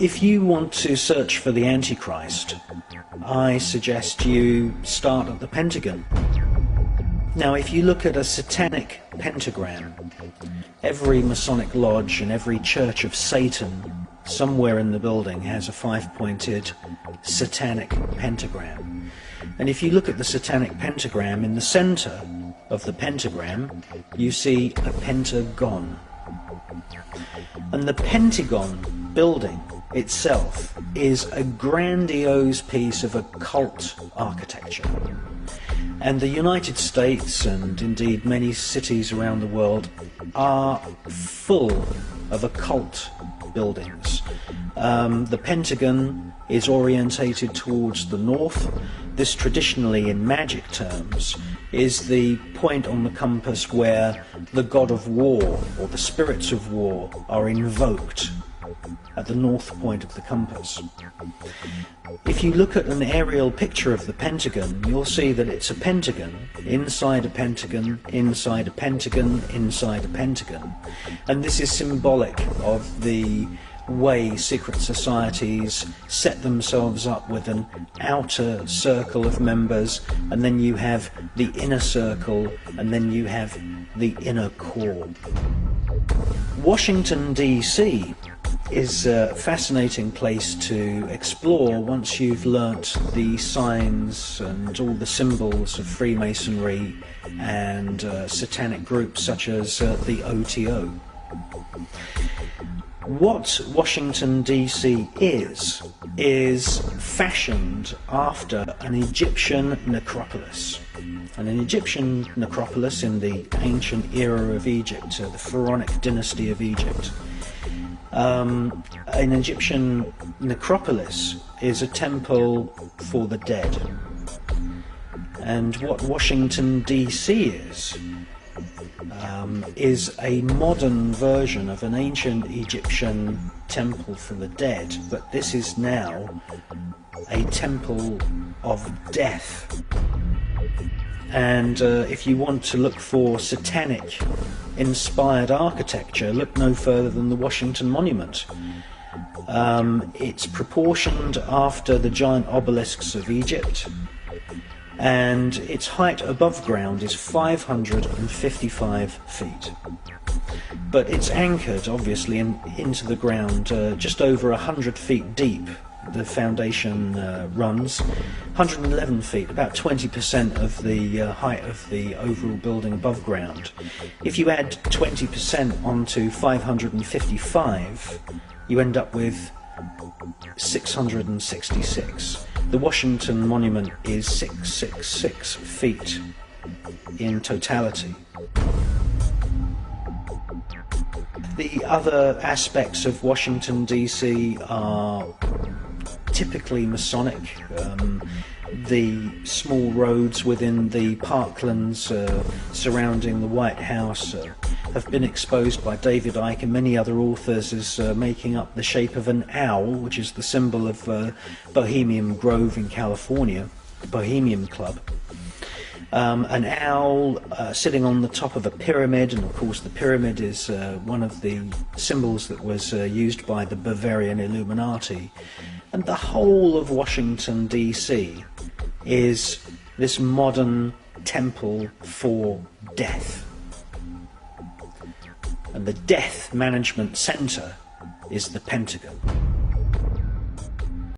if you want to search for the Antichrist, I suggest you start at the Pentagon. Now, if you look at a satanic pentagram, every Masonic lodge and every church of Satan somewhere in the building has a 5-pointed satanic pentagram. And if you look at the satanic pentagram, in the center of the pentagram, you see a pentagon. And the Pentagon building itself is a grandiose piece of occult architecture. And the United States, and indeed many cities around the world, are full of occult buildings. The Pentagon is orientated towards the north. This, traditionally in magic terms, is the point on the compass where the god of war, or the spirits of war, are invoked, at the north point of the compass. If you look at an aerial picture of the Pentagon, you'll see that it's a pentagon, inside a pentagon, inside a pentagon, inside a pentagon. And this is symbolic of the way secret societies set themselves up with an outer circle of members, and then you have the inner circle, and then you have the inner core. Washington, D.C. is a fascinating place to explore once you've learnt the signs and all the symbols of Freemasonry and satanic groups such as the OTO. What Washington, D.C. is fashioned after an Egyptian necropolis. And an Egyptian necropolis in the ancient era of Egypt, the Pharaonic dynasty of Egypt. An Egyptian necropolis is a temple for the dead. And what Washington, D.C. is a modern version of an ancient Egyptian temple for the dead, but this is now a temple of death. And if you want to look for satanic inspired architecture, look no further than the Washington Monument. It's proportioned after the giant obelisks of Egypt, and its height above ground is 555 feet. But it's anchored, obviously, into the ground just over 100 feet deep. The foundation runs 111 feet, about 20% of the height of the overall building above ground. If you add 20% onto 555, you end up with 666. The Washington Monument is 666 feet in totality. The other aspects of Washington, D.C. are typically Masonic. The small roads within the parklands surrounding the White House have been exposed by David Icke and many other authors as making up the shape of an owl, which is the symbol of Bohemian Grove in California, the Bohemian Club. An owl sitting on the top of a pyramid, and of course the pyramid is one of the symbols that was used by the Bavarian Illuminati. And the whole of Washington, D.C. is this modern temple for death. And the death management center is the Pentagon.